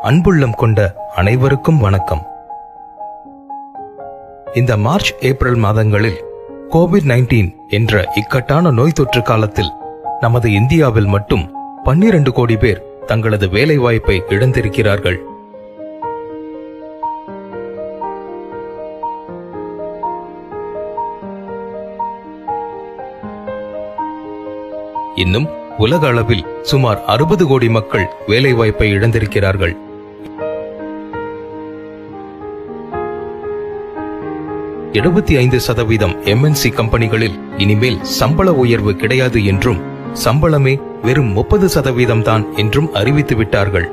அன்புள்ளம் கொண்ட அனைவருக்கும் வணக்கம். இந்த மார்ச் ஏப்ரல் மாதங்களில் கோவிட்-19 என்ற இக்கட்டான நோய் தொற்று காலத்தில் நமது இந்தியாவில் மட்டும் 12 கோடி பேர் தங்களது வேலை வாய்ப்பை இழந்திருக்கிறார்கள். இன்னும் உலக அளவில் சுமார் 60 கோடி மக்கள் வேலை வாய்ப்பை இழந்திருக்கிறார்கள். MNC கம்பெனிகளில் இனிமேல் சம்பள உயர்வு கிடையாது என்றும் சம்பளமே வெறும் 30% தான் என்றும் அறிவித்து விட்டார்கள்.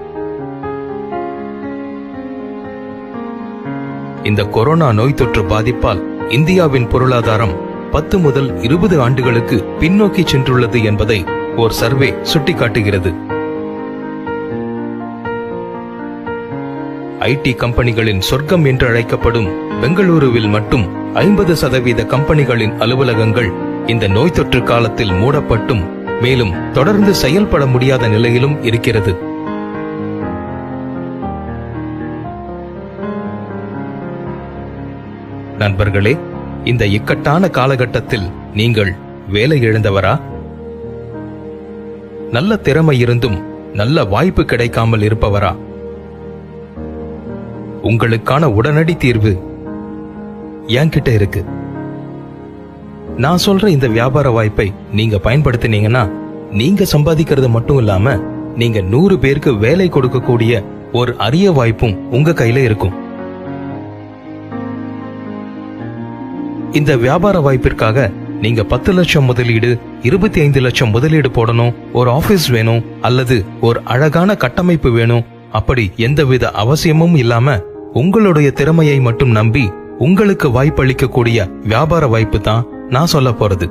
இந்த கொரோனா நோய் தொற்று பாதிப்பால் இந்தியாவின் பொருளாதாரம் 10 முதல் 20 ஆண்டுகளுக்கு பின்னோக்கி சென்றுள்ளது என்பதை ஒரு சர்வே சுட்டிக்காட்டுகிறது. IT கம்பெனிகளின் சொர்க்கம் என்று அழைக்கப்படும் பெங்களூருவில் மட்டும் 50% கம்பெனிகளின் அலுவலகங்கள் இந்த நோய் தொற்று காலத்தில் மூடப்பட்டும் மேலும் தொடர்ந்து செயல்பட முடியாத நிலையிலும் இருக்கிறது. நண்பர்களே, இந்த இக்கட்டான காலகட்டத்தில் நீங்கள் வேலை இழந்தவரா? நல்ல திறமை இருந்தும் நல்ல வாய்ப்பு கிடைக்காமல் இருப்பவரா? உங்களுக்கான உடனடி தீர்வு என்கிட்ட இருக்கு. நான் சொல்ற இந்த வியாபார வாய்ப்பை நீங்க பயன்படுத்தினீங்கன்னா நீங்க சம்பாதிக்கிறது மட்டும் இல்லாம நீங்க 100 பேருக்கு வேலை கொடுக்கக்கூடிய ஒரு அரிய வாய்ப்பும் உங்க கையில இருக்கும். இந்த வியாபார வாய்ப்பிற்காக நீங்க 10 லட்சம் முதலீடு, 25 லட்சம் முதலீடு போடணும், ஒரு ஆபீஸ் வேணும் அல்லது ஒரு அழகான கட்டமைப்பு வேணும், அப்படி எந்தவித அவசியமும் இல்லாம உங்களுடைய திறமையை மட்டும் நம்பி உங்களுக்கு வாய்ப்பளிக்கக்கூடிய வியாபார வாய்ப்பு தான் நான் சொல்ல போறது.